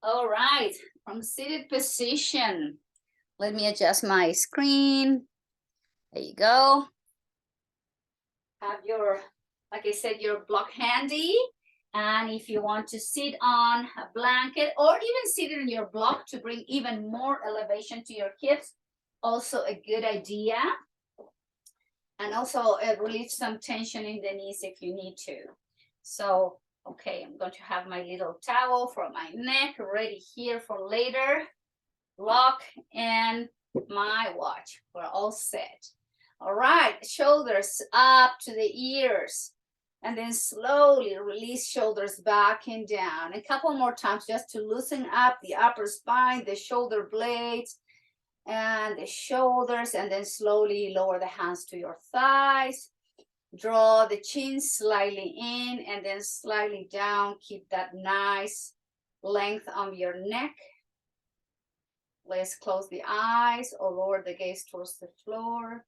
All right, from seated position. Let me adjust my screen. There you go. Have your, like I said, your block handy. And if you want to sit on a blanket or even sit in your block to bring even more elevation to your hips, also a good idea. And also relieve some tension in the knees if you need to. So, okay, I'm going to have my little towel for my neck ready here for later. Lock and my watch. We're all set. All right, shoulders up to the ears. And then slowly release shoulders back and down. A couple more times just to loosen up the upper spine, the shoulder blades, and the shoulders. And then slowly lower the hands to your thighs. Draw the chin slightly in and then slightly down. Keep that nice length on your neck. Let's close the eyes or lower the gaze towards the floor.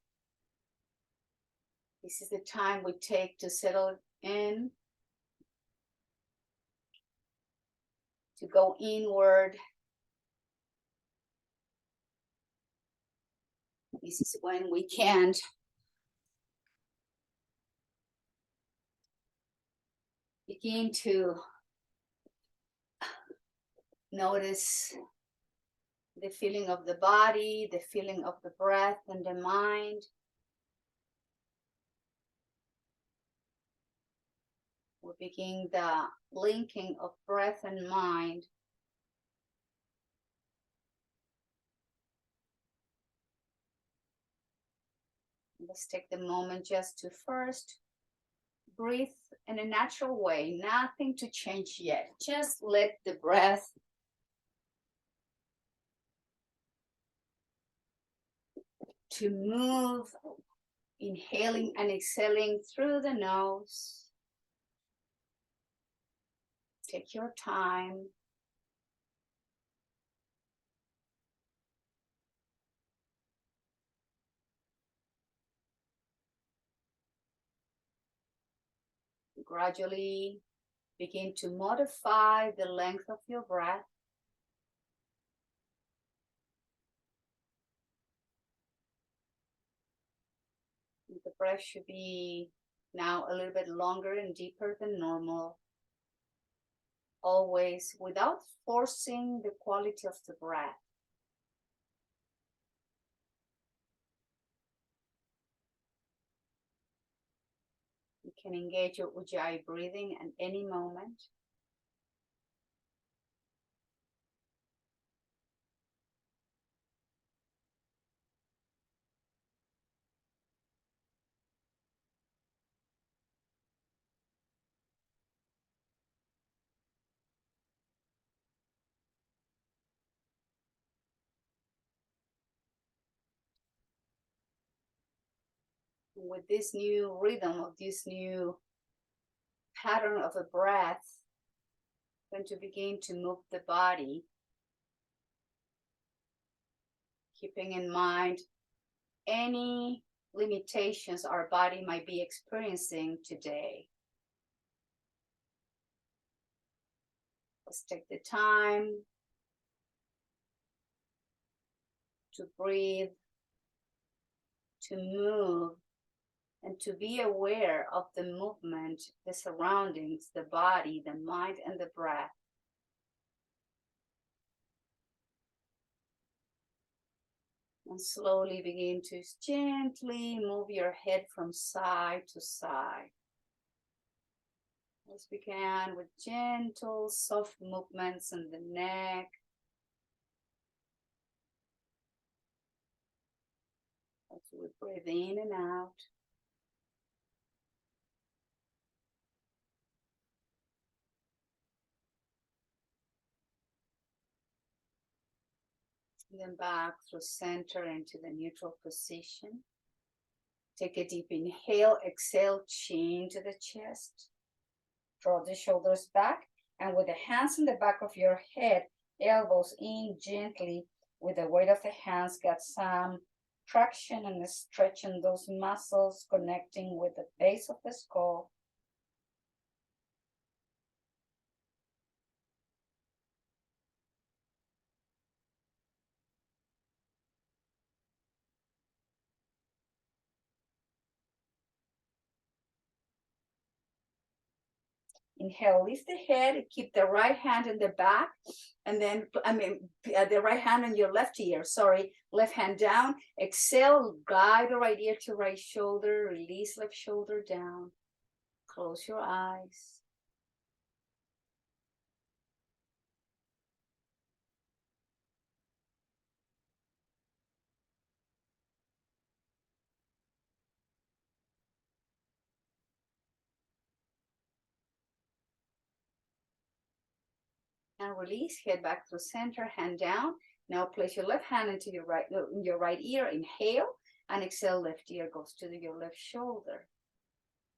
This is the time we take to settle in, to go inward. This is when we can begin to notice the feeling of the body, the feeling of the breath and the mind. We begin the linking of breath and mind. Let's take the moment just to first breathe in a natural way, nothing to change yet. Just let the breath to move, inhaling and exhaling through the nose. Take your time. Gradually begin to modify the length of your breath. The breath should be now a little bit longer and deeper than normal. Always without forcing the quality of the breath. You can engage your Ujjayi breathing at any moment. With this new rhythm of this new pattern of a breath, I'm going to begin to move the body, keeping in mind any limitations our body might be experiencing today. Let's take the time to breathe, to move, and to be aware of the movement, the surroundings, the body, the mind, and the breath. And slowly begin to gently move your head from side to side. Let's begin with gentle, soft movements in the neck. As we breathe in and out. And then back through center into the neutral position. Take a deep inhale, exhale, chin to the chest. Draw the shoulders back, and with the hands in the back of your head, elbows in gently. With the weight of the hands, get some traction and stretching those muscles, connecting with the base of the skull. Inhale, lift the head, keep the right hand in the back, and then, the right hand on your left ear, sorry, left hand down. Exhale, guide the right ear to right shoulder, release left shoulder down. Close your eyes. And release, head back to center, hand down. Now place your left hand into your right ear. Inhale, and exhale, left ear goes to your left shoulder.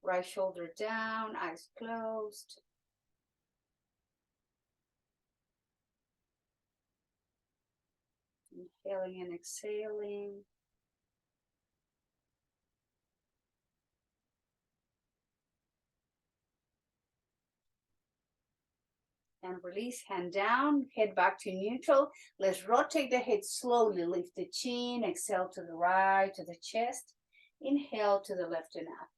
Right shoulder down, eyes closed. Inhaling and exhaling. And release, hand down, head back to neutral. Let's rotate the head slowly, lift the chin, exhale to the right, to the chest. Inhale to the left and up.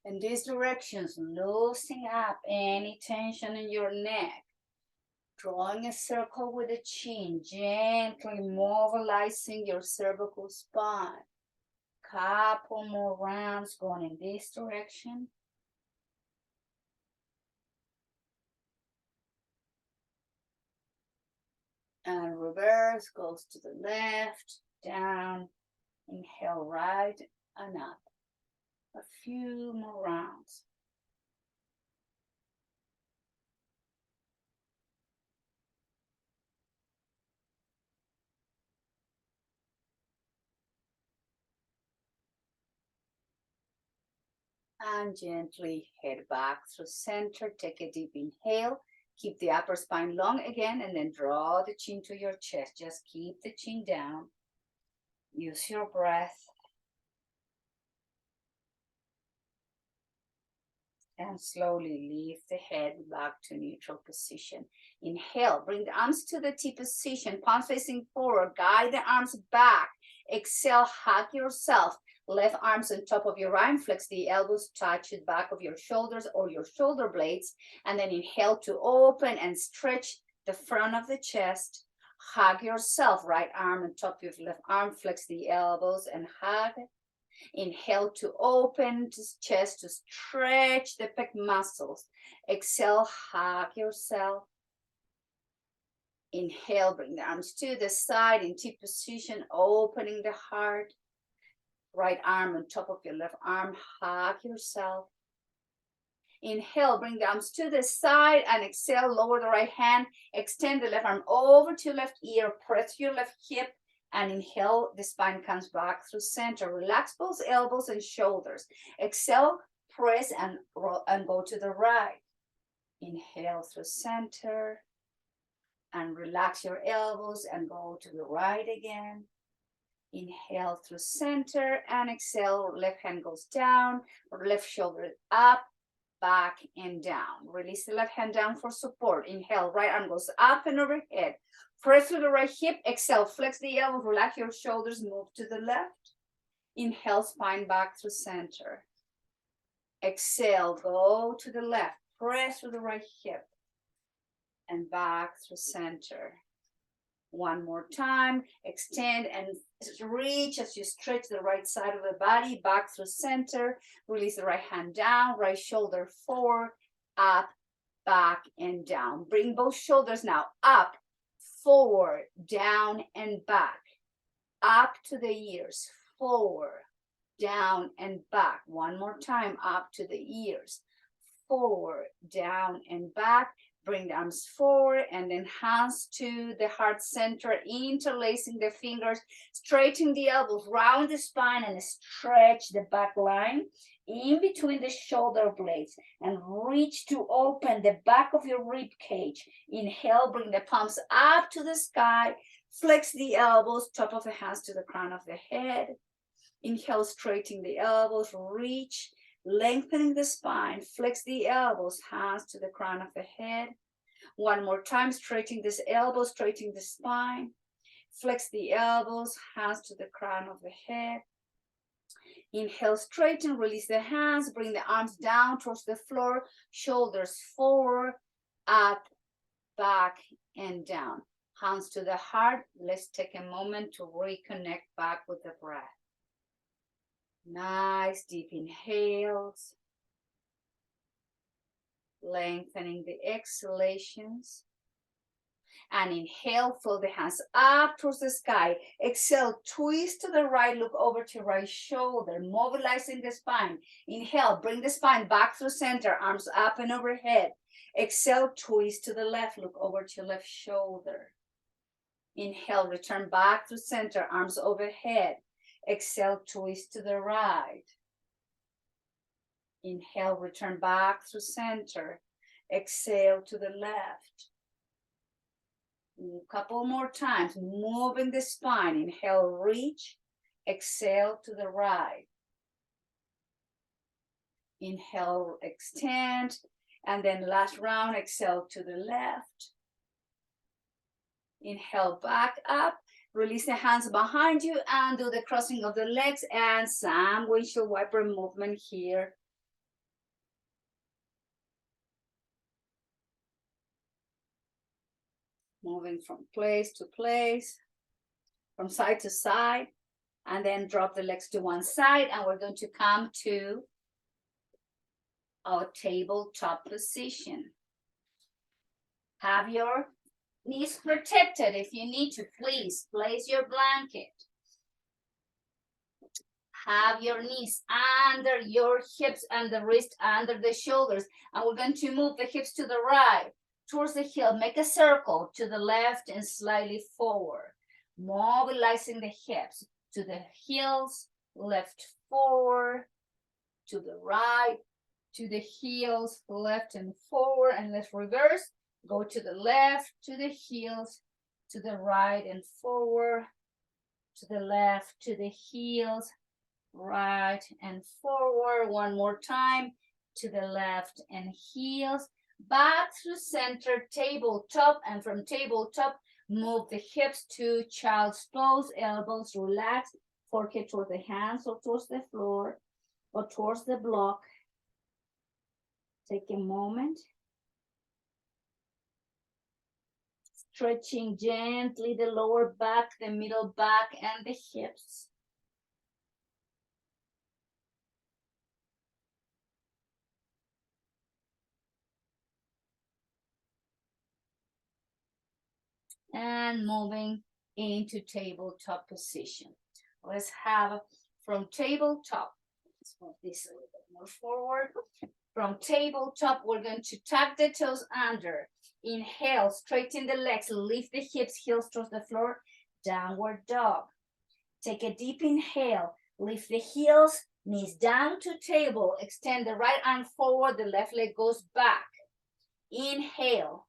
In these directions, loosening up any tension in your neck. Drawing a circle with the chin, gently mobilizing your cervical spine. Couple more rounds going in this direction. And reverse, goes to the left, down, inhale right and up. A few more rounds. And gently head back through center. Take a deep inhale. Keep the upper spine long again, and then draw the chin to your chest. Just keep the chin down. Use your breath. And slowly lift the head back to neutral position. Inhale, bring the arms to the T position, palms facing forward, guide the arms back. Exhale, hug yourself. Left arms on top of your arm, flex the elbows, touch the back of your shoulders or your shoulder blades. And then inhale to open and stretch the front of the chest. Hug yourself, right arm on top of your left arm, flex the elbows and hug. Inhale to open the chest, to stretch the pec muscles. Exhale, hug yourself. Inhale, bring the arms to the side in T position, opening the heart. Right arm on top of your left arm, hug yourself. Inhale, bring the arms to the side, and exhale, lower the right hand. Extend the left arm over to left ear, press your left hip. And inhale, the spine comes back through center. Relax both elbows and shoulders. Exhale, press and roll and go to the right. Inhale through center. And relax your elbows and go to the right again. Inhale through center and exhale, left hand goes down, left shoulder up, back and down. Release the left hand down for support. Inhale, right arm goes up and overhead. Press through the right hip. Exhale, flex the elbows, relax your shoulders, move to the left. Inhale, spine back through center. Exhale, go to the left. Press through the right hip and back through center. One more time. Extend and reach as you stretch the right side of the body back through center. Release the right hand down, right shoulder forward, up, back, and down. Bring both shoulders now up, forward, down, and back. Up to the ears, forward, down, and back. One more time, up to the ears, forward, down, and back. Bring the arms forward and then hands to the heart center, interlacing the fingers, straighten the elbows, round the spine, and stretch the back line in between the shoulder blades, and reach to open the back of your rib cage. Inhale, bring the palms up to the sky, flex the elbows, top of the hands to the crown of the head. Inhale, straighten the elbows, reach, lengthening the spine, flex the elbows, hands to the crown of the head. One more time, straightening this elbow, straightening the spine, flex the elbows, hands to the crown of the head. Inhale, straighten, release the hands, bring the arms down towards the floor, shoulders forward, up, back, and down. Hands to the heart. Let's take a moment to reconnect back with the breath. Nice deep inhales. Lengthening the exhalations. And inhale, flow the hands up towards the sky. Exhale, twist to the right, look over to right shoulder, mobilizing the spine. Inhale, bring the spine back through center, arms up and overhead. Exhale, twist to the left, look over to left shoulder. Inhale, return back through center, arms overhead. Exhale, twist to the right. Inhale, return back through center. Exhale to the left. A couple more times, moving the spine. Inhale, reach. Exhale to the right. Inhale, extend. And then last round, exhale to the left. Inhale, back up. Release the hands behind you and do the crossing of the legs and some windshield wiper movement here. Moving from place to place, from side to side, and then drop the legs to one side, and we're going to come to our tabletop position. Have your knees protected. If you need to, please place your blanket. Have your knees under your hips and the wrist under the shoulders, and we're going to move the hips to the right, towards the heel, make a circle to the left and slightly forward, mobilizing the hips to the heels, left forward, to the right, to the heels, left and forward, and let's reverse, go to the left, to the heels, to the right and forward, to the left, to the heels, right and forward, one more time, to the left and heels, back through center, tabletop, and from tabletop, move the hips to child's pose, elbows relax, forehead towards the hands or towards the floor or towards the block. Take a moment. Stretching gently the lower back, the middle back, and the hips. And moving into tabletop position. Let's have from tabletop. Let's move this a little bit more forward. From tabletop, we're going to tuck the toes under. Inhale, straighten the legs, lift the hips, heels towards the floor, downward dog. Take a deep inhale, lift the heels, knees down to table, extend the right arm forward, the left leg goes back. Inhale.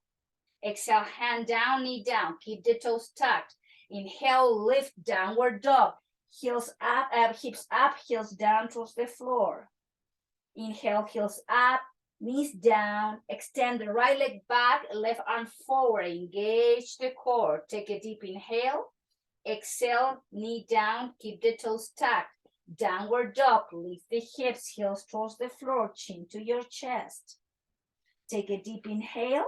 Exhale, hand down, knee down. Keep the toes tucked. Inhale, lift, downward dog. Heels up, hips up, heels down towards the floor. Inhale, heels up, knees down. Extend the right leg back, left arm forward. Engage the core. Take a deep inhale. Exhale, knee down. Keep the toes tucked. Downward dog. Lift the hips, heels towards the floor. Chin to your chest. Take a deep inhale.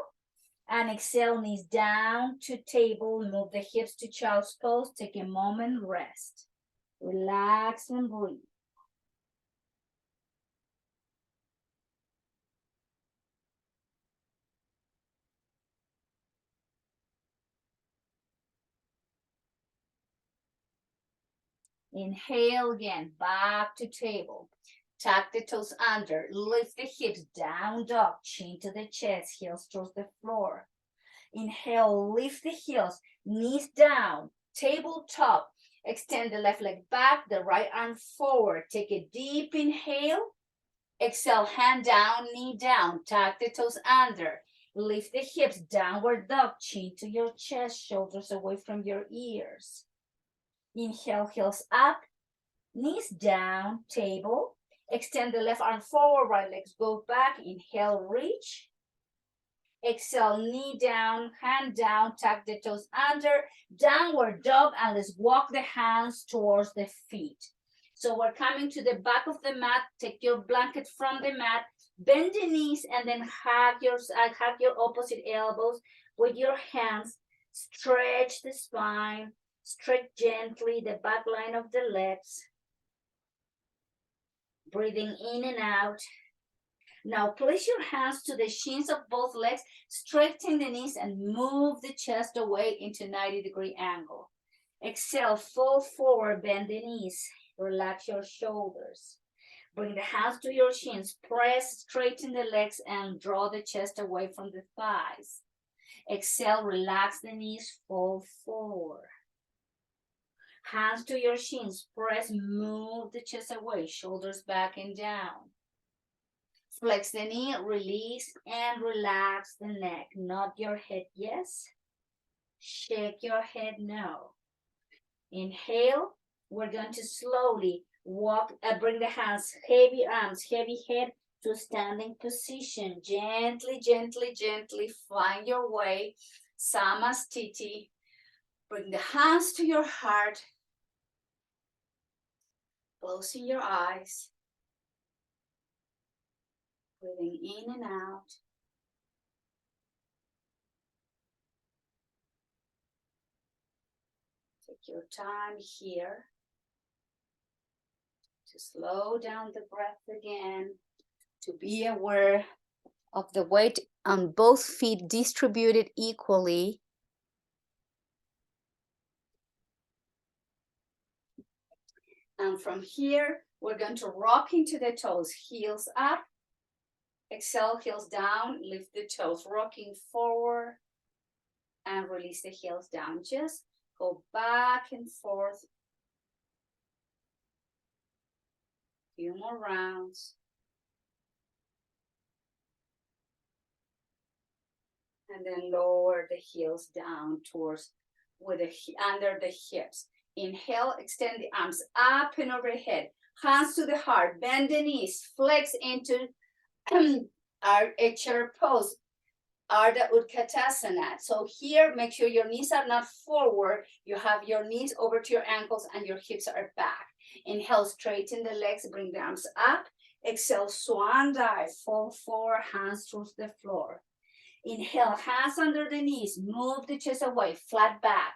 And exhale, knees down to table, move the hips to child's pose, take a moment, rest. Relax and breathe. Inhale again, back to table. Tuck the toes under, lift the hips, down dog, chin to the chest, heels towards the floor. Inhale, lift the heels, knees down, tabletop. Extend the left leg back, the right arm forward. Take a deep inhale. Exhale, hand down, knee down. Tuck the toes under. Lift the hips, downward dog, chin to your chest, shoulders away from your ears. Inhale, heels up, knees down, table. Extend the left arm forward, right legs go back. Inhale, reach. Exhale, knee down, hand down, tuck the toes under, downward dog, and let's walk the hands towards the feet. So we're coming to the back of the mat. Take your blanket from the mat, bend the knees, and then hug your opposite elbows with your hands. Stretch the spine, stretch gently the back line of the legs. Breathing in and out. Now place your hands to the shins of both legs, straighten the knees and move the chest away into 90-degree angle. Exhale, fall forward, bend the knees, relax your shoulders. Bring the hands to your shins, press, straighten the legs and draw the chest away from the thighs. Exhale, relax the knees, fall forward. Hands to your shins, press, move the chest away, shoulders back and down. Flex the knee, release and relax the neck. Nod your head, yes. Shake your head, no. Inhale, we're going to slowly walk, bring the hands, heavy arms, heavy head to standing position. Gently, gently, gently find your way. Samastiti. Bring the hands to your heart. Closing your eyes. Breathing in and out. Take your time here to slow down the breath again, to be aware of the weight on both feet distributed equally. And from here, we're going to rock into the toes, heels up. Exhale, heels down, lift the toes, rocking forward and release the heels down. Just go back and forth. Few more rounds. And then lower the heels down towards under the hips. Inhale, extend the arms up and overhead. Hands to the heart, bend the knees, flex into our chair pose, Ardha Utkatasana. So here, make sure your knees are not forward. You have your knees over to your ankles and your hips are back. Inhale, straighten the legs, bring the arms up. Exhale, swan dive, fall forward, hands towards the floor. Inhale, hands under the knees, move the chest away, flat back.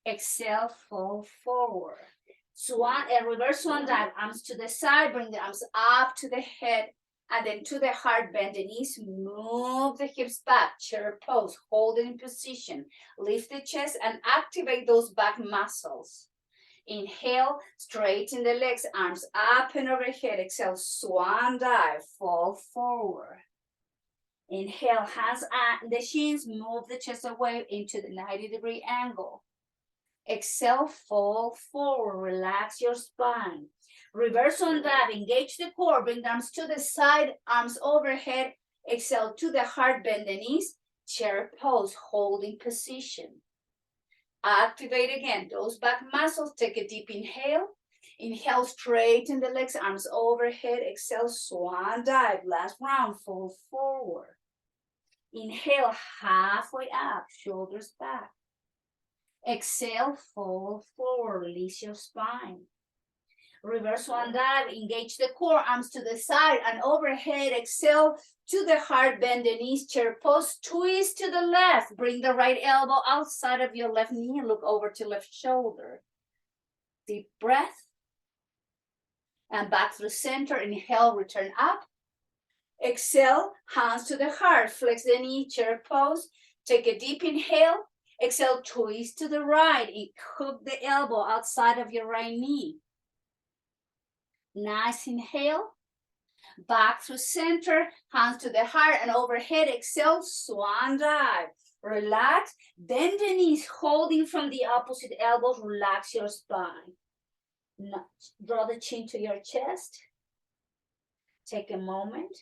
Exhale, fall forward. Swan, reverse swan dive, arms to the side, bring the arms up to the head, and then to the heart, bend the knees, move the hips back, chair pose, hold it in position, lift the chest and activate those back muscles. Inhale, straighten the legs, arms up and overhead. Exhale, swan dive, fall forward. Inhale, hands at the shins, move the chest away into the 90-degree angle. Exhale, fall forward, relax your spine. Reverse on that, engage the core, bring the arms to the side, arms overhead. Exhale to the heart, bend the knees, chair pose, holding position. Activate again those back muscles, take a deep inhale. Inhale, straighten the legs, arms overhead. Exhale, swan dive, last round, fall forward. Inhale, halfway up, shoulders back. Exhale, fall forward, release your spine. Reverse swan dive, engage the core, arms to the side and overhead. Exhale to the heart, bend the knees, chair pose, twist to the left. Bring the right elbow outside of your left knee and look over to left shoulder. Deep breath. And back through center, inhale, return up. Exhale, hands to the heart, flex the knee, chair pose. Take a deep inhale. Exhale, twist to the right. Hook the elbow outside of your right knee. Nice inhale. Back through center, hands to the heart and overhead. Exhale, swan dive. Relax, bend the knees, holding from the opposite elbows. Relax your spine. Draw the chin to your chest. Take a moment.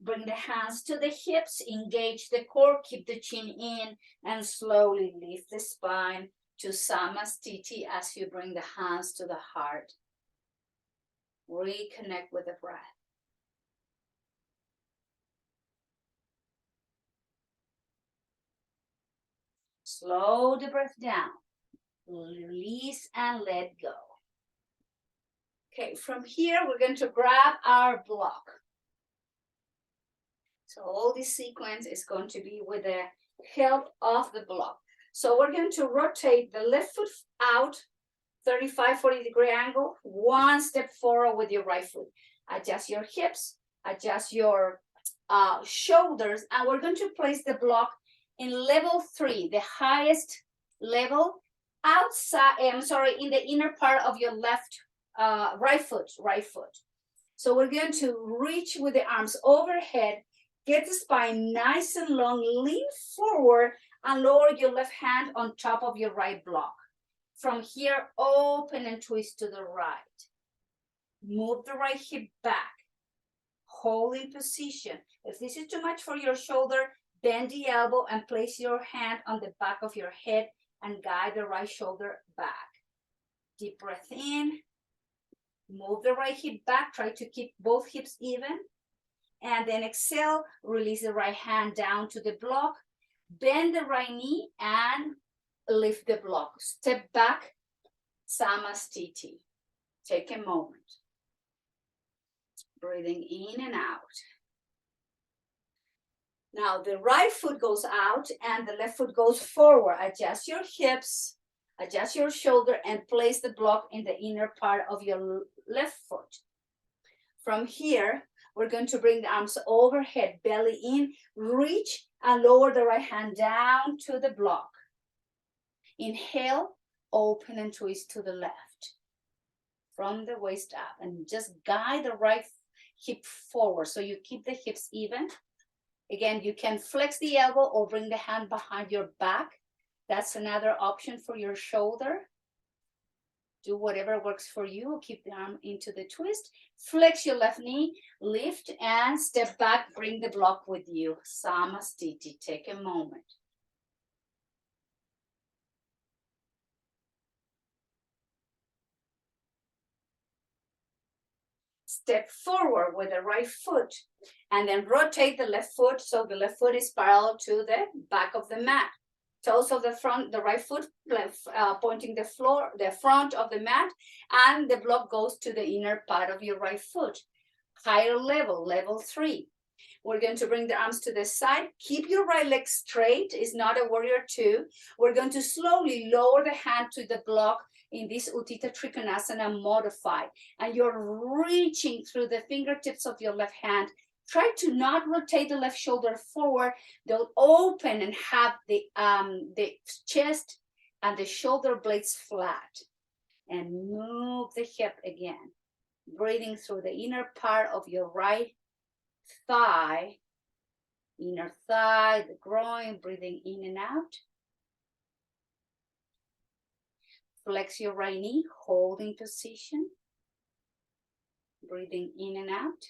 Bring the hands to the hips, engage the core, keep the chin in, and slowly lift the spine to Samastiti as you bring the hands to the heart. Reconnect with the breath. Slow the breath down. Release and let go. Okay, from here, we're going to grab our block. So all this sequence is going to be with the help of the block. So we're going to rotate the left foot out, 35, 40-degree angle, one step forward with your right foot. Adjust your hips, adjust your shoulders, and we're going to place the block in level 3, the highest level outside, in the inner part of your left, right foot. So we're going to reach with the arms overhead, get the spine nice and long, lean forward, and lower your left hand on top of your right block. From here, open and twist to the right. Move the right hip back. Hold in position. If this is too much for your shoulder, bend the elbow and place your hand on the back of your head and guide the right shoulder back. Deep breath in. Move the right hip back. Try to keep both hips even. And then exhale, release the right hand down to the block. Bend the right knee and lift the block. Step back, Samastiti. Take a moment. Breathing in and out. Now the right foot goes out and the left foot goes forward. Adjust your hips, adjust your shoulder, and place the block in the inner part of your left foot. From here, we're going to bring the arms overhead, belly in, reach and lower the right hand down to the block. Inhale, open and twist to the left. From the waist up, and just guide the right hip forward so you keep the hips even. Again, you can flex the elbow or bring the hand behind your back. That's another option for your shoulder. Do whatever works for you. Keep the arm into the twist. Flex your left knee, lift and step back. Bring the block with you. Samastiti. Take a moment. Step forward with the right foot and then rotate the left foot so the left foot is parallel to the back of the mat. Toes of the front, the right foot pointing the floor, the front of the mat, and the block goes to the inner part of your right foot. Higher level, level 3. We're going to bring the arms to the side. Keep your right leg straight. It's not a warrior 2. We're going to slowly lower the hand to the block in this Utthita Trikonasana modified. And you're reaching through the fingertips of your left hand. Try to not rotate the left shoulder forward. They'll open and have the chest and the shoulder blades flat. And move the hip again. Breathing through the inner part of your right thigh, inner thigh, the groin, breathing in and out. Flex your right knee, holding position. Breathing in and out.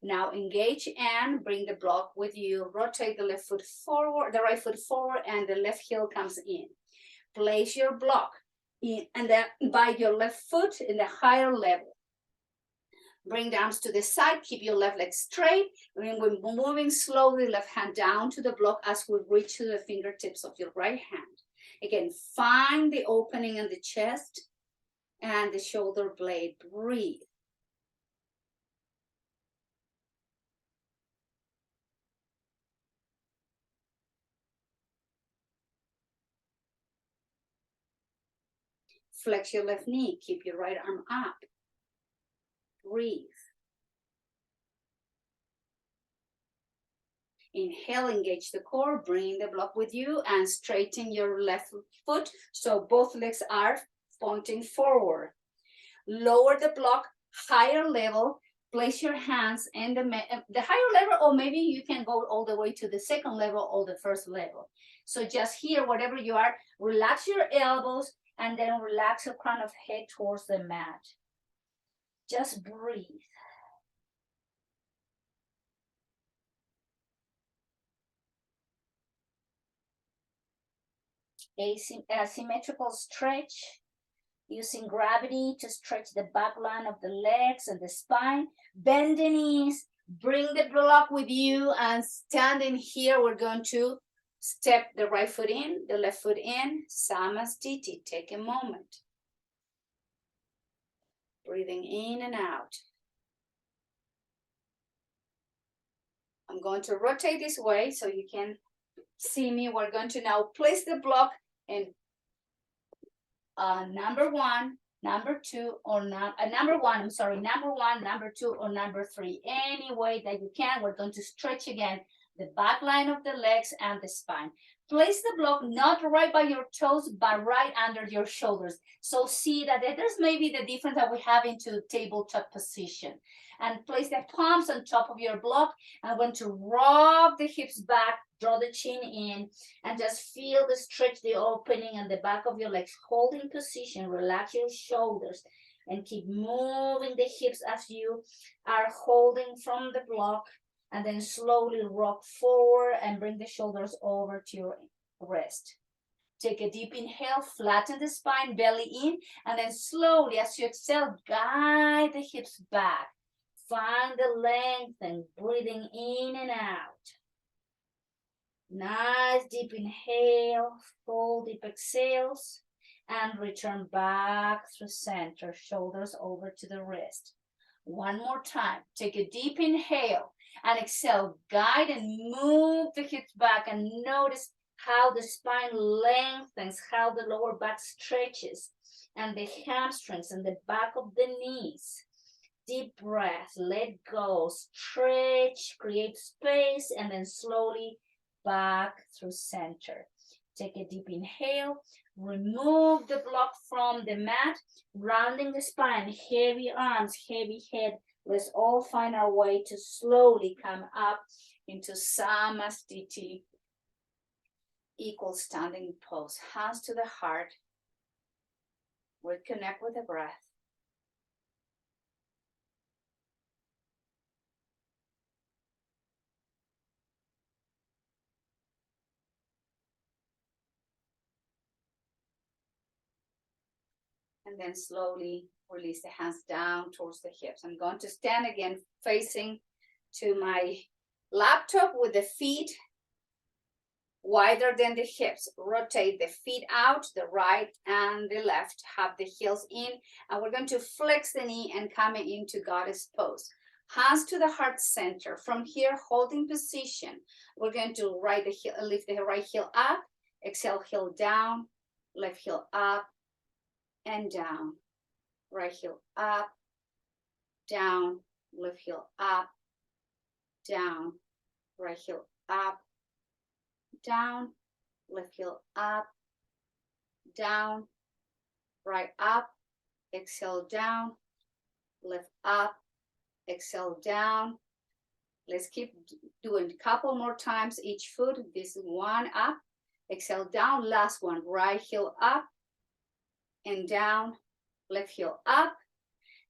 Now engage and bring the block with you. Rotate the left foot forward, the right foot forward, and the left heel comes in. Place your block in, and then by your left foot in the higher level. Bring the arms to the side, keep your left leg straight. We're moving slowly, left hand down to the block as we reach to the fingertips of your right hand. Again, find the opening in the chest and the shoulder blade. Breathe. Flex your left knee, keep your right arm up. Breathe. Inhale, engage the core, bring the block with you and straighten your left foot so both legs are pointing forward. Lower the block, higher level, place your hands in the higher level, or maybe you can go all the way to the second level or the first level. So just here, whatever you are, relax your elbows and then relax your crown of head towards the mat. Just breathe. Asymmetrical stretch, using gravity to stretch the back line of the legs and the spine. Bend the knees, bring the block with you, and standing here, we're going to Step the right foot in, the left foot in, Samastiti. Take a moment. Breathing in and out. I'm going to rotate this way so you can see me. We're going to now place the block in number one, number two, or number one, number two, or number three. Any way that you can. We're going to stretch again the back line of the legs and the spine. Place the block not right by your toes, but right under your shoulders. So see that there's maybe the difference that we have into tabletop position. And place the palms on top of your block. I'm going to rock the hips back, draw the chin in, and just feel the stretch, the opening and the back of your legs. Holding position, relax your shoulders, and keep moving the hips as you are holding from the block. And then slowly rock forward and bring the shoulders over to your wrist. Take a deep inhale, flatten the spine, belly in, and then slowly as you exhale, guide the hips back. Find the length and breathing in and out. Nice deep inhale, full deep exhales, and return back through center, shoulders over to the wrist. One more time. Take a deep inhale and exhale. Guide and move the hips back, and notice how the spine lengthens, how the lower back stretches, and the hamstrings and the back of the knees. Deep breath, let go, stretch, create space, and then slowly back through center. Take a deep inhale, remove the block from the mat, rounding the spine, heavy arms, heavy head. Let's all find our way to slowly come up into Samastiti, equal standing pose. Hands to the heart. Reconnect with the breath. And then slowly release the hands down towards the hips. I'm going to stand again facing to my laptop with the feet wider than the hips. Rotate the feet out, the right and the left. Have the heels in, and we're going to flex the knee and come into goddess pose. Hands to the heart center. From here, holding position, we're going to lift the right heel up, exhale, heel down, left heel up and down. Right heel up, down, left heel up, down, right heel up, down, left heel up, down, right up, exhale down, left up, exhale down. Let's keep doing a couple more times each foot. This one up, exhale down, last one, right heel up and down, left heel up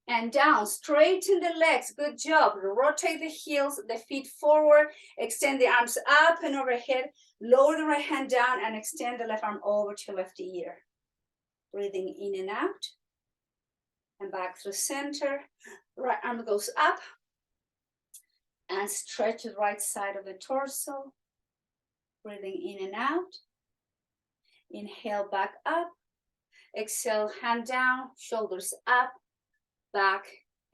and down. Straighten the legs. Good job. Rotate the heels, the feet forward. Extend the arms up and overhead. Lower the right hand down and extend the left arm over to left ear. Breathing in and out. And back through center. Right arm goes up. And stretch the right side of the torso. Breathing in and out. Inhale back up. Exhale, hand down, shoulders up, back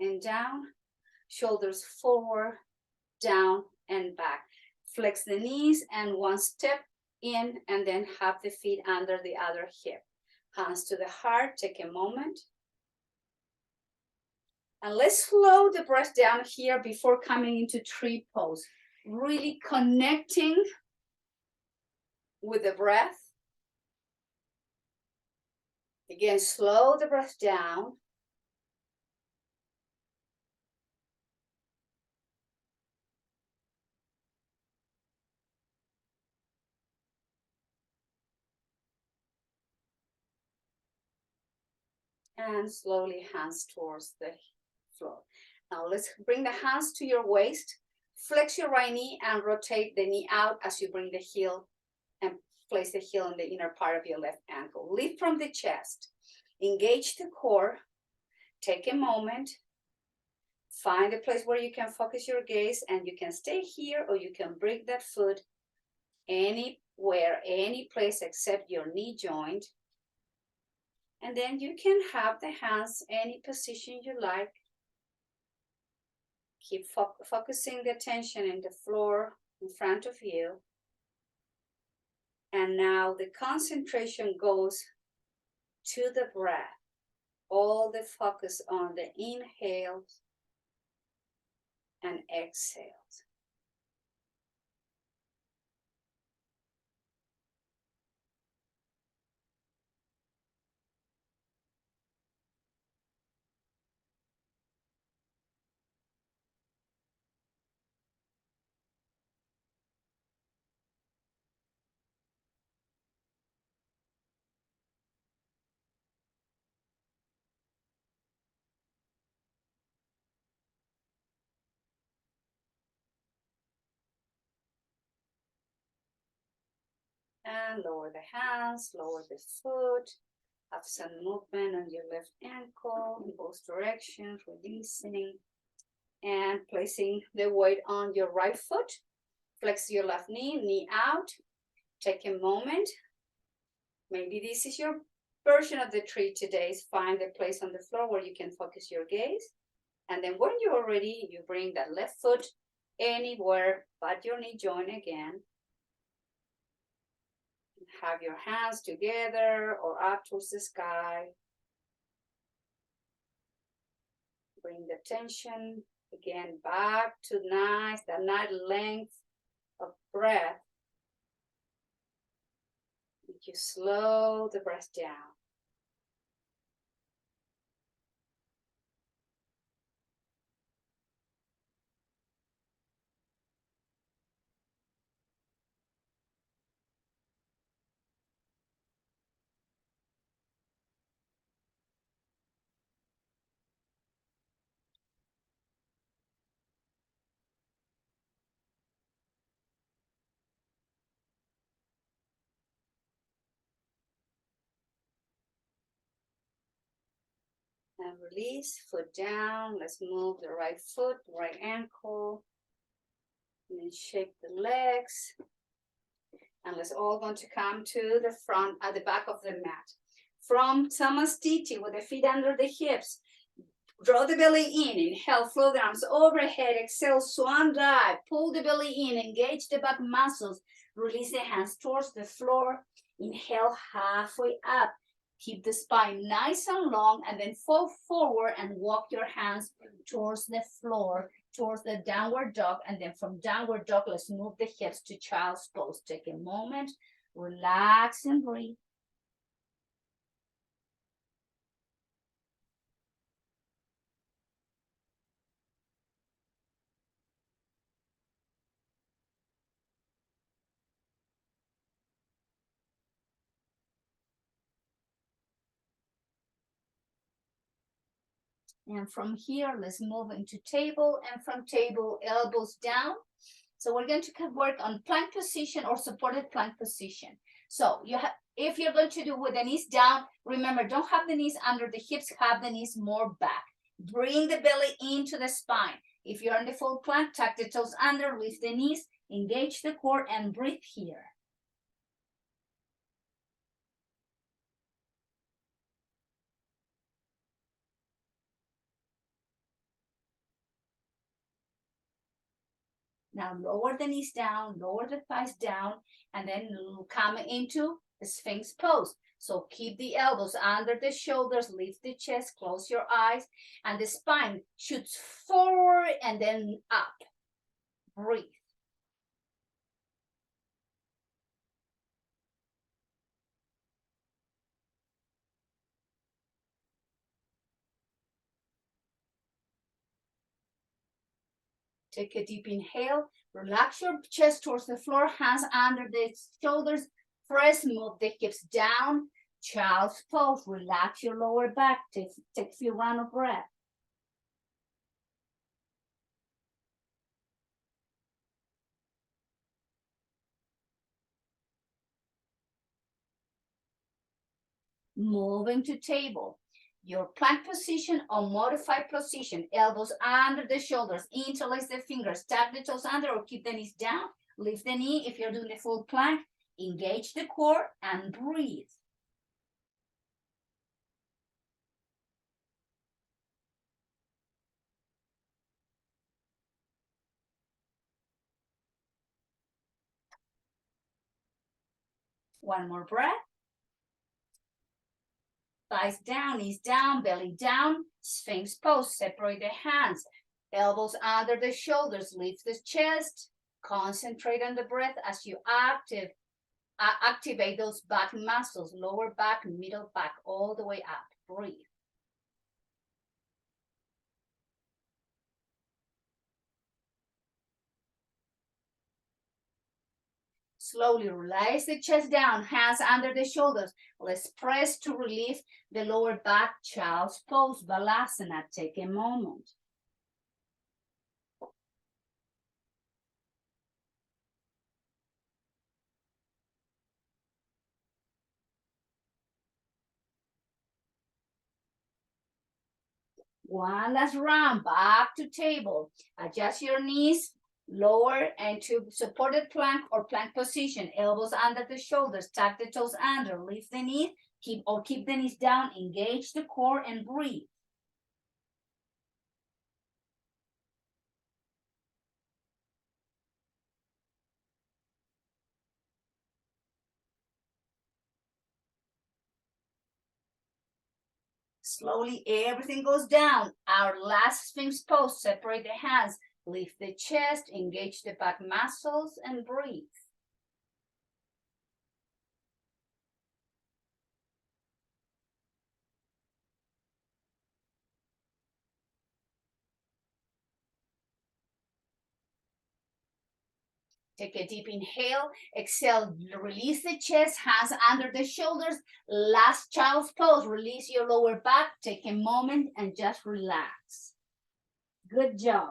and down, shoulders forward, down and back. Flex the knees and one step in, and then have the feet under the other hip. Hands to the heart, take a moment. And let's slow the breath down here before coming into tree pose. Really connecting with the breath. Again, slow the breath down. And slowly hands towards the floor. Now let's bring the hands to your waist. Flex your right knee and rotate the knee out as you bring the heel and place the heel in the inner part of your left ankle. Lift from the chest. Engage the core. Take a moment. Find a place where you can focus your gaze, and you can stay here or you can bring that foot any where any place except your knee joint. And then you can have the hands any position you like. Keep focusing the attention in the floor in front of you. And now the concentration goes to the breath. All the focus on the inhales and exhales. And lower the hands, lower the foot. Have some movement on your left ankle in both directions, releasing and placing the weight on your right foot. Flex your left knee, knee out. Take a moment. Maybe this is your version of the tree today. Find a place on the floor where you can focus your gaze. And then when you're ready, you bring that left foot anywhere but your knee joint again. Have your hands together or up towards the sky. Bring the tension again back to that nice length of breath. You slow the breath down. And release, foot down. Let's move the right foot, right ankle. And then shake the legs. And let's all going to come to the front, at the back of the mat. From Samasthiti, with the feet under the hips. Draw the belly in. Inhale, float the arms overhead. Exhale, swan dive. Pull the belly in. Engage the back muscles. Release the hands towards the floor. Inhale, halfway up. Keep the spine nice and long, and then fall forward and walk your hands towards the floor, towards the downward dog. And then from downward dog, let's move the hips to child's pose. Take a moment, relax and breathe. And from here, let's move into table, and from table, elbows down. So we're going to work on plank position or supported plank position. So if you're going to do with the knees down, remember, don't have the knees under the hips, have the knees more back. Bring the belly into the spine. If you're in the full plank, tuck the toes under, lift the knees, engage the core, and breathe here. Now lower the knees down, lower the thighs down, and then come into the Sphinx pose. So keep the elbows under the shoulders, lift the chest, close your eyes, and the spine shoots forward and then up. Breathe. Take a deep inhale, relax your chest towards the floor, hands under the shoulders, press, move the hips down, child's pose, relax your lower back, take a few rounds of breath. Moving to table. Your plank position or modified position, elbows under the shoulders, interlace the fingers, tap the toes under or keep the knees down, lift the knee if you're doing the full plank, Engage the core and breathe. One more breath. Thighs down, knees down, belly down, Sphinx pose. Separate the hands, elbows under the shoulders, lift the chest. Concentrate on the breath as you activate those back muscles, lower back, middle back, all the way up. Breathe. Slowly release the chest down, hands under the shoulders. Let's press to relieve the lower back, child's pose, Balasana. Take a moment. One last round, back to table. Adjust your knees, lower into supported plank or plank position. Elbows under the shoulders, tuck the toes under, lift the knee, keep the knees down, engage the core and breathe. Slowly, everything goes down. Our last Sphinx pose, separate the hands, lift the chest, engage the back muscles and breathe. Take a deep inhale, exhale, release the chest, hands under the shoulders. Last child's pose, release your lower back. Take a moment and just relax. Good job.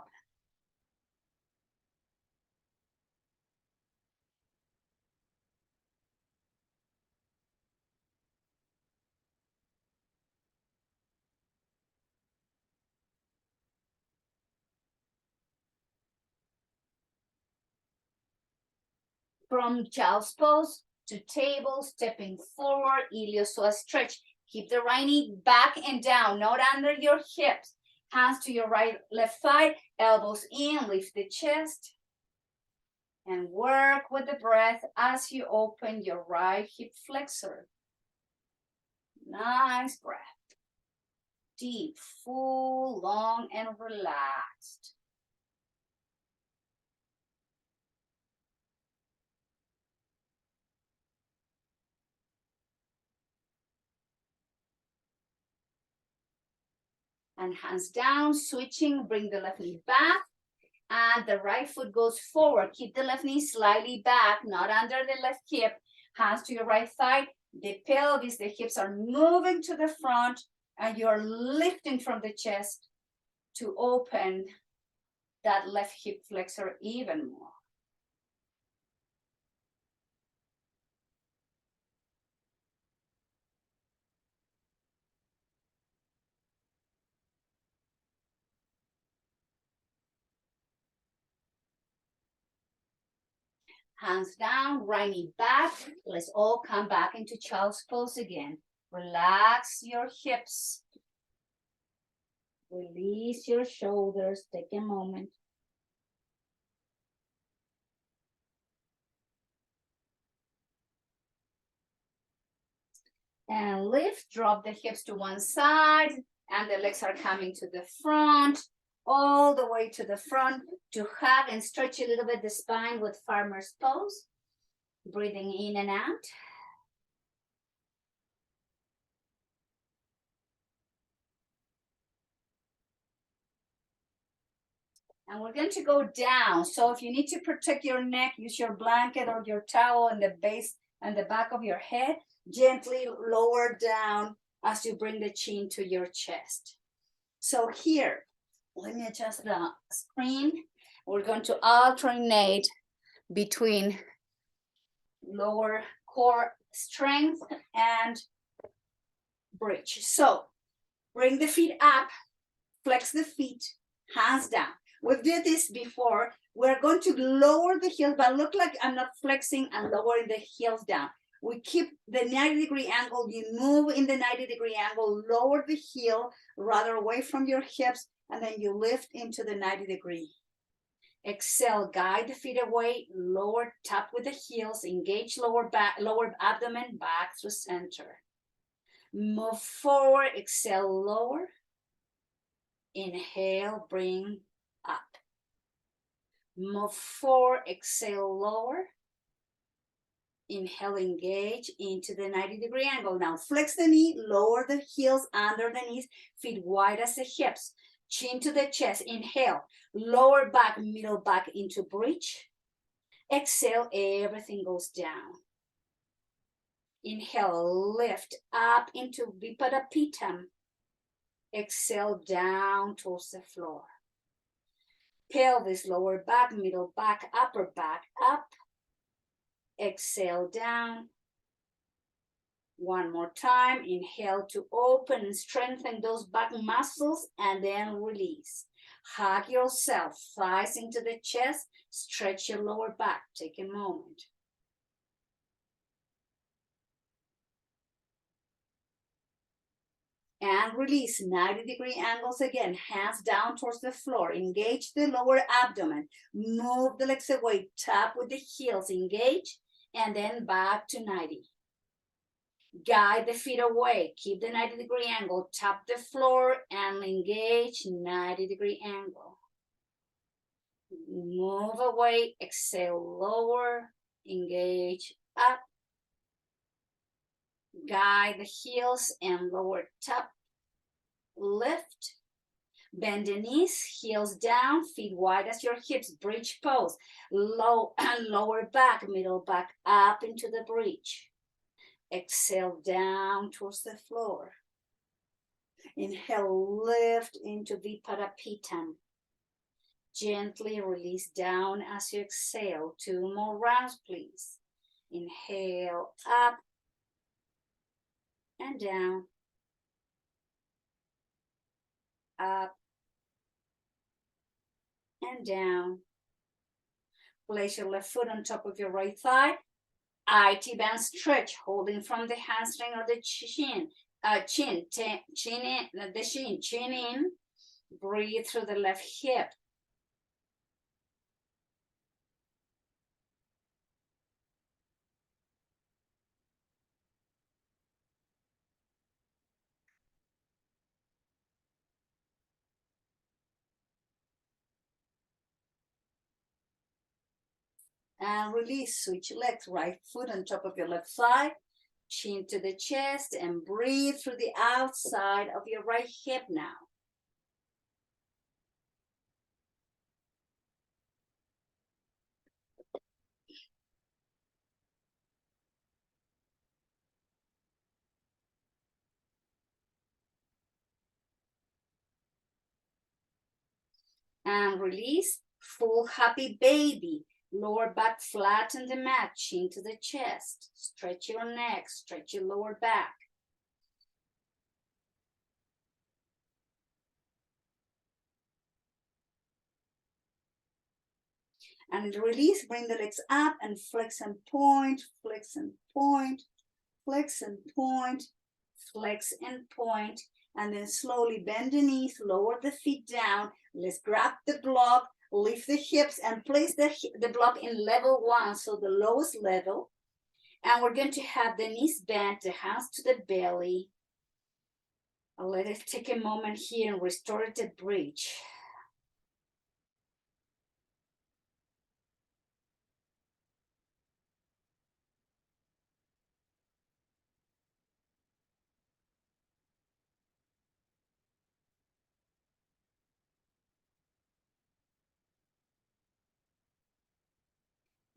From child's pose to table, stepping forward, iliopsoas stretch. Keep the right knee back and down, not under your hips. Hands to your left thigh, elbows in, lift the chest. And work with the breath as you open your right hip flexor. Nice breath. Deep, full, long, and relaxed. And hands down, switching, bring the left knee back. And the right foot goes forward. Keep the left knee slightly back, not under the left hip. Hands to your right thigh. The pelvis, the hips are moving to the front, and you're lifting from the chest to open that left hip flexor even more. Hands down, right knee back. Let's all come back into child's pose again. Relax your hips. Release your shoulders. Take a moment. And lift, drop the hips to one side, and the legs are coming to the front, all the way to the front to hug and stretch a little bit the spine with farmer's pose. Breathing in and out. And we're going to go down. So if you need to protect your neck, use your blanket or your towel on the base and the back of your head. Gently lower down as you bring the chin to your chest. So here, let me adjust the screen. We're going to alternate between lower core strength and bridge. So bring the feet up, flex the feet, hands down. We've did this before. We're going to lower the heels, but look like I'm not flexing and lowering the heels down. We keep the 90-degree angle. You move in the 90-degree angle, lower the heel rather away from your hips, and then you lift into the 90-degree. Exhale, guide the feet away, lower, tap with the heels, engage lower back, lower abdomen, back through center. Move forward, exhale, lower. Inhale, bring up. Move forward, exhale, lower. Inhale, engage into the 90-degree angle. Now flex the knee, lower the heels under the knees, feet wide as the hips. Chin to the chest, inhale. Lower back, middle back into bridge. Exhale, everything goes down. Inhale, lift up into Vipadapita. Exhale, down towards the floor. Pelvis, lower back, middle back, upper back, up. Exhale, down. One more time. Inhale to open and strengthen those back muscles, and then release. Hug yourself, thighs into the chest, stretch your lower back. Take a moment. And release, 90-degree angles again, hands down towards the floor. Engage the lower abdomen. Move the legs away, tap with the heels, engage, and then back to 90. Guide the feet away, keep the 90-degree angle, tap the floor and engage, 90-degree angle. Move away, exhale, lower, engage, up. Guide the heels and lower, tap, lift. Bend the knees, heels down, feet wide as your hips, bridge pose. Low and lower back, middle back up into the bridge. Exhale down towards the floor. Inhale, lift into Vipadapita. Gently release down as you exhale. 2 more rounds, please. Inhale, up and down. Up and down. Place your left foot on top of your right thigh. IT band stretch, holding from the hamstring or the chin. Chin in, chin in. Breathe through the left hip. And release, switch legs, right foot on top of your left thigh, chin to the chest, and breathe through the outside of your right hip now. And release, full happy baby. Lower back flat on the mat, chin to the chest. Stretch your neck, stretch your lower back. And release, bring the legs up and flex and point, flex and point, flex and point, flex and point. And then slowly bend the knees, lower the feet down. Let's grab the block, lift the hips, and place the block in level 1, so the lowest level. And we're going to have the knees bent, the hands to the belly. Let us take a moment here and restore the bridge.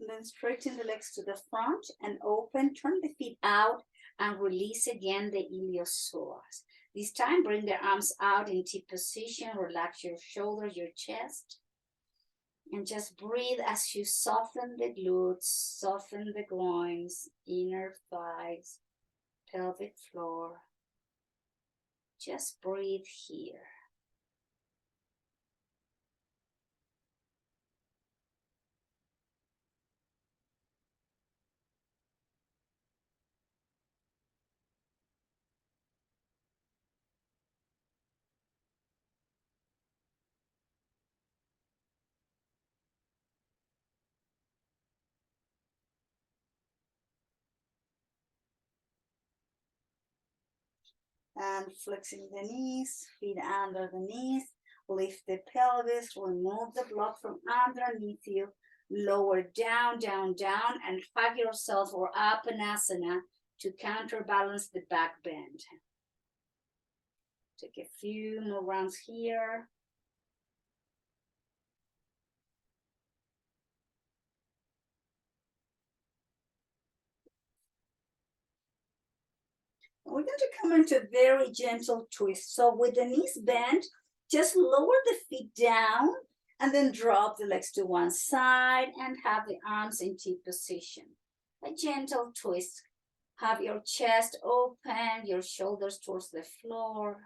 And then straighten the legs to the front and open, turn the feet out and release again the iliopsoas. This time, bring the arms out in T position, relax your shoulders, your chest. And just breathe as you soften the glutes, soften the groins, inner thighs, pelvic floor. Just breathe here. And flexing the knees, feet under the knees, lift the pelvis, remove the block from underneath you, lower down, down, down, and hug yourself or Apanasana to counterbalance the back bend. Take a few more rounds here. We're going to come into a very gentle twist. So with the knees bent, just lower the feet down and then drop the legs to one side and have the arms in T position. A gentle twist. Have your chest open, your shoulders towards the floor.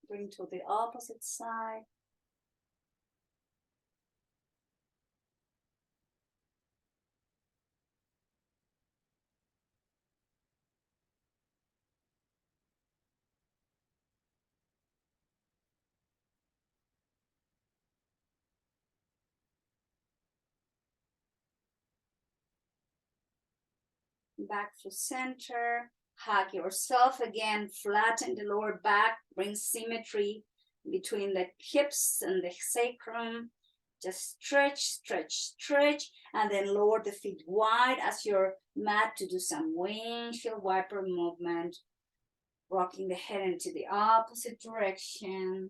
Bring to the opposite side. Back to center. Hug yourself again, flatten the lower back, bring symmetry between the hips and the sacrum. Just stretch, stretch, stretch, and then lower the feet wide as your mat to do some windshield wiper movement, rocking the head into the opposite direction.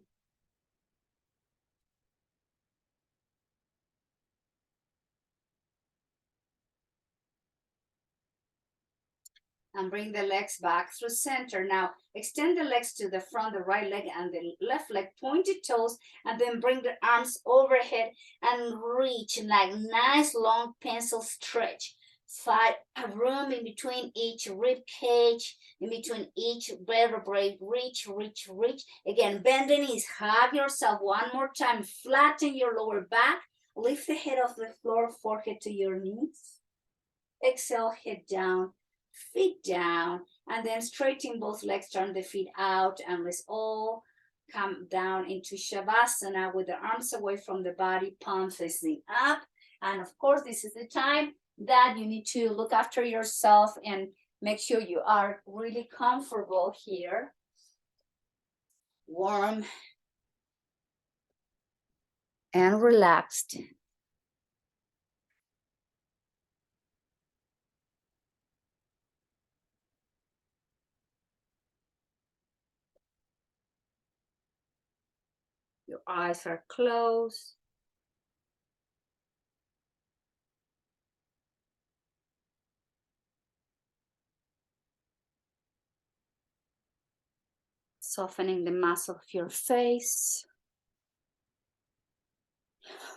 And bring the legs back through center. Now, extend the legs to the front, the right leg and the left leg, pointed toes, and then bring the arms overhead and reach like nice long pencil stretch. Find a room in between each rib cage, in between each vertebrae. Reach, reach, reach. Again, bend the knees, hug yourself one more time, flatten your lower back, lift the head off the floor, forehead to your knees. Exhale, head down, feet down, and then straighten both legs, turn the feet out, and let's all come down into Shavasana with the arms away from the body, palm facing up. And of course, this is the time that you need to look after yourself and make sure you are really comfortable here. Warm and relaxed. Your eyes are closed. Softening the muscle of your face.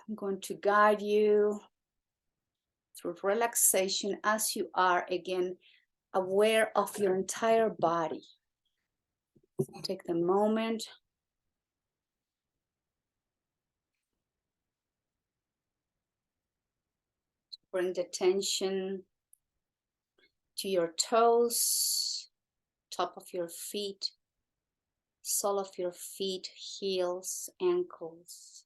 I'm going to guide you through relaxation as you are, again, aware of your entire body. Take the moment. Bring the attention to your toes, top of your feet, sole of your feet, heels, ankles,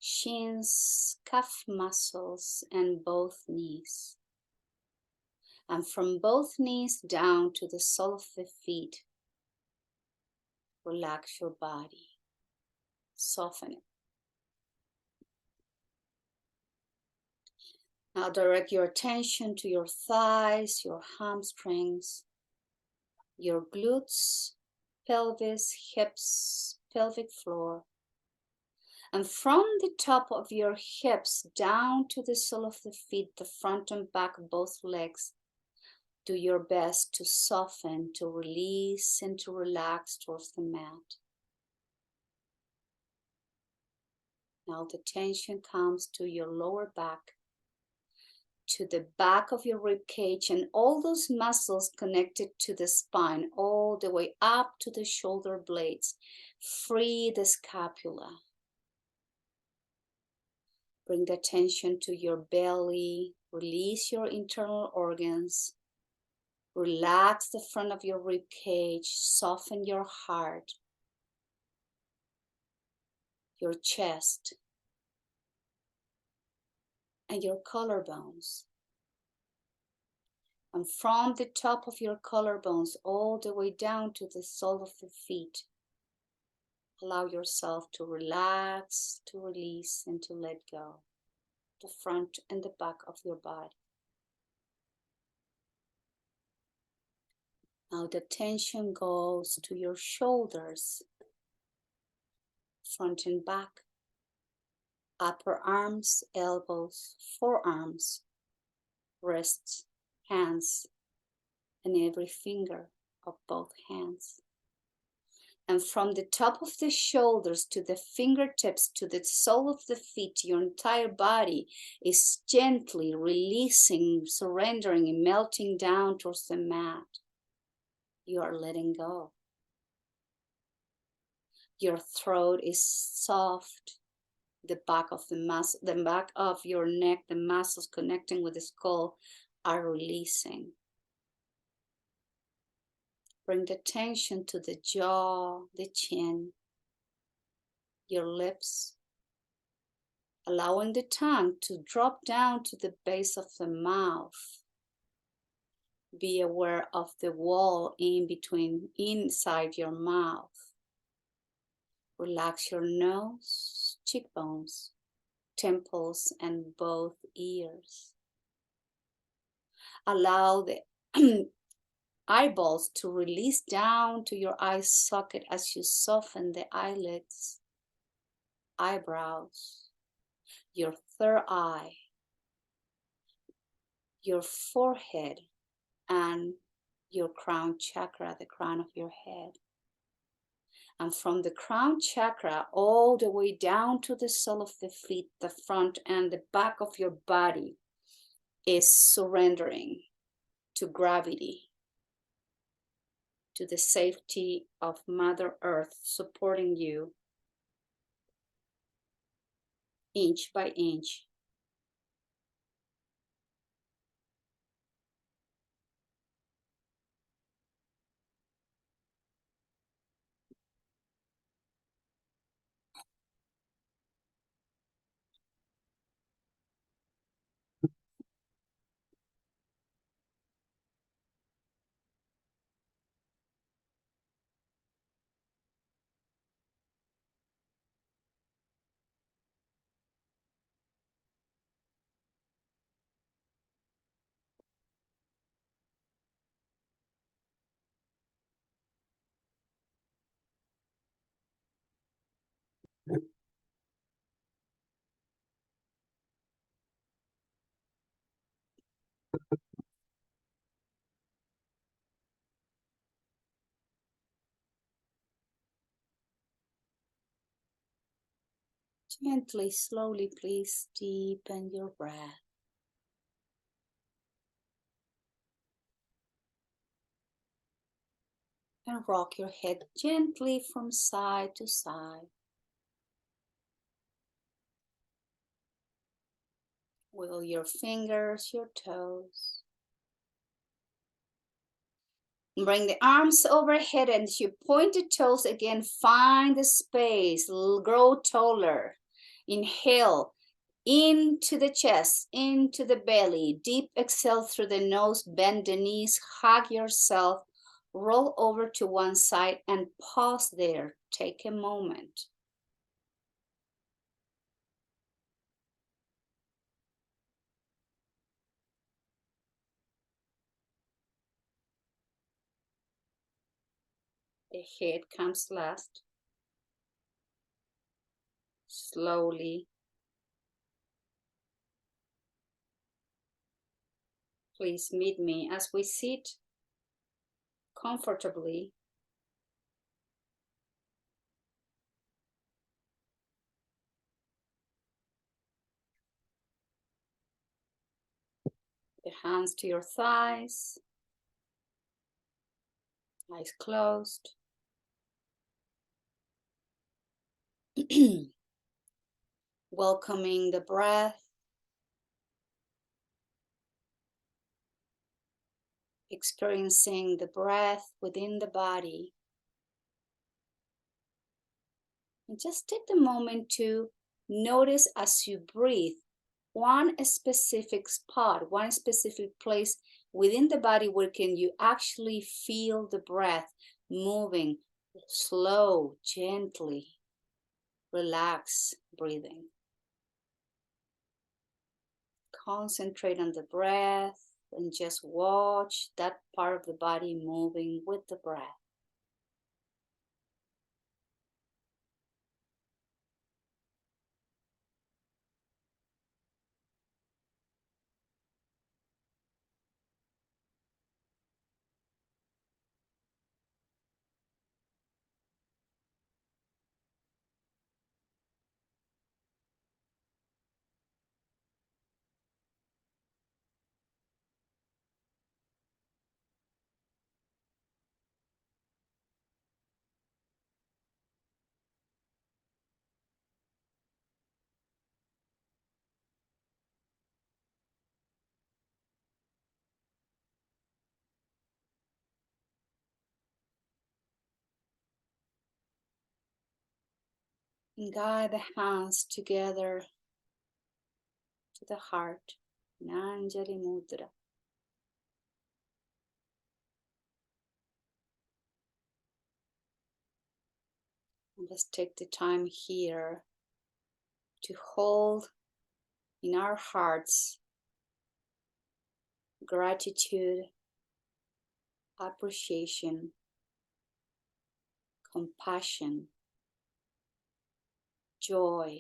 shins, calf muscles, and both knees. And from both knees down to the sole of the feet, relax your body, soften it. Now direct your attention to your thighs, your hamstrings, your glutes, pelvis, hips, pelvic floor. And from the top of your hips down to the sole of the feet, the front and back, both legs, do your best to soften, to release, and to relax towards the mat. Now the tension comes to your lower back, to the back of your rib cage, and all those muscles connected to the spine, all the way up to the shoulder blades. Free the scapula. Bring the attention to your belly, Release your internal organs. Relax the front of your rib cage. Soften your heart, your chest, and your collarbones. And from the top of your collarbones all the way down to the sole of the feet, allow yourself to relax, to release, and to let go. The front and the back of your body. Now the tension goes to your shoulders, front and back, upper arms, elbows, forearms, wrists, hands, and every finger of both hands. And from the top of the shoulders to the fingertips to the sole of the feet, your entire body is gently releasing, surrendering, and melting down towards the mat. You are letting go. Your throat is soft. The back of the back of your neck, the muscles connecting with the skull are releasing. Bring the tension to the jaw, the chin, your lips, allowing the tongue to drop down to the base of the mouth. Be aware of the wall in between, inside your mouth. Relax your nose, cheekbones, temples, and both ears. Allow the eyeballs to release down to your eye socket as you soften the eyelids, eyebrows, your third eye, your forehead, and your crown chakra, the crown of your head. And from the crown chakra all the way down to the sole of the feet, the front and the back of your body is surrendering to gravity, to the safety of Mother Earth supporting you inch by inch. Gently, slowly, please deepen your breath. And rock your head gently from side to side. Wiggle your fingers, your toes. Bring the arms overhead and as you point the toes again, find the space, grow taller. Inhale into the chest, into the belly. Deep exhale through the nose, bend the knees, hug yourself, roll over to one side and pause there. Take a moment. The head comes last. Slowly. Please meet me as we sit comfortably. The hands to your thighs. Eyes closed. Welcoming the breath. experiencing the breath within the body. And just take the moment to notice as you breathe one specific spot, one specific place within the body where can you actually feel the breath moving, slow, gently, relax breathing. Concentrate on the breath and just watch that part of the body moving with the breath. And guide the hands together to the heart. Anjali Mudra. And let's take the time here to hold in our hearts gratitude, appreciation, compassion, joy.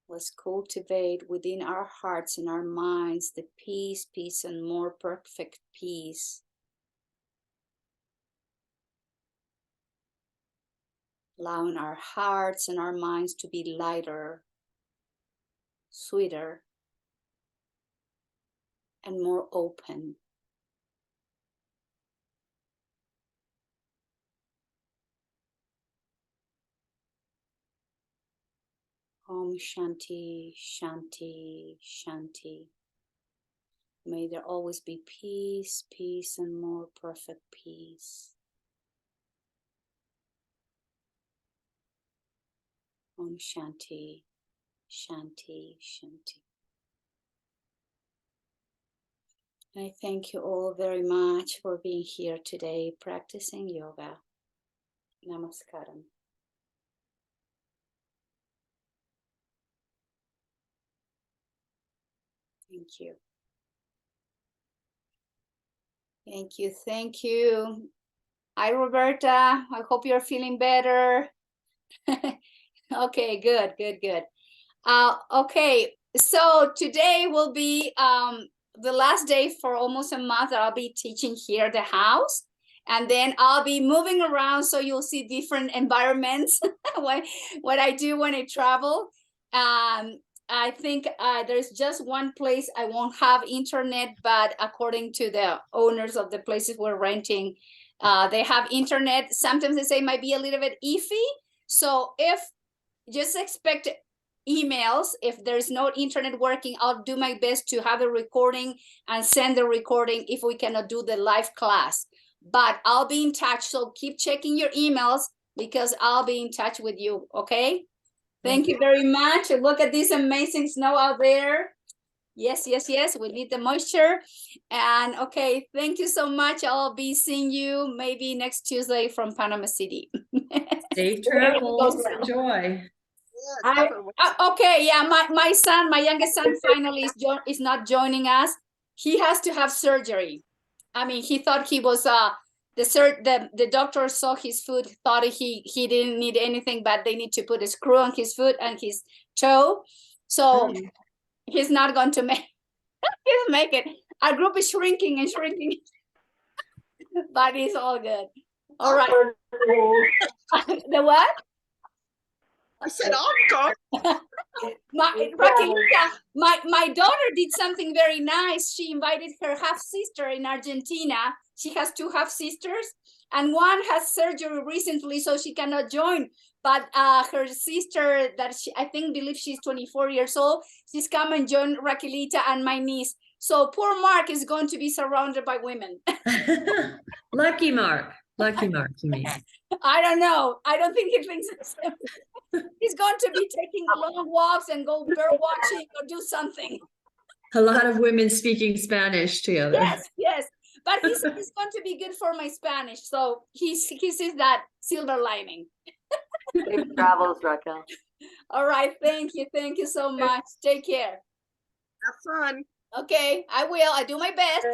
Let's cultivate within our hearts and our minds the peace, peace, and more perfect peace. Allowing our hearts and our minds to be lighter, sweeter, and more open. Om Shanti, Shanti, Shanti. May there always be peace, peace, and more perfect peace. Om Shanti, Shanti, Shanti. I thank you all very much for being here today practicing yoga. Namaskaram. Thank you. Thank you. Thank you. Hi, Roberta. I hope you're feeling better. Okay, good, good, good. Okay, so today will be the last day for almost a month that I'll be teaching here at the house. And then I'll be moving around so you'll see different environments, what I do when I travel. I think there's just one place I won't have internet, but according to the owners of the places we're renting, they have internet. Sometimes they say it might be a little bit iffy. So if just expect emails, if there's no internet working, I'll do my best to have a recording and send the recording if we cannot do the live class. But I'll be in touch, so keep checking your emails because I'll be in touch with you, okay? Thank you very much. Look at this amazing snow out there. Yes, yes, yes, we need the moisture. And okay, thank you so much. I'll be seeing you maybe next Tuesday from Panama City. Safe travels, enjoy. Okay, yeah, my son, my youngest son finally is not joining us. He has to have surgery. I mean, he thought he was the doctor saw his foot, thought he didn't need anything, but they need to put a screw on his foot and his toe. So he's not going to make it. Our group is shrinking and shrinking, but it's all good. All right. The what? I said, I'll come. Raquelita, my daughter did something very nice. She invited her half sister in Argentina. She has two half sisters, and one has surgery recently, so she cannot join. But her sister, that I think believes she's 24 years old, she's come and join Raquelita and my niece. So poor Mark is going to be surrounded by women. Lucky Mark, you mean. I don't know. I don't think he thinks it's him. He's going to be taking long walks and go bird watching or do something. A lot of women speaking Spanish together. Yes. But he's going to be good for my Spanish. So he sees that silver lining. Safe travels, Raquel. All right. Thank you. Thank you so much. Take care. Have fun. Okay, I will. I do my best.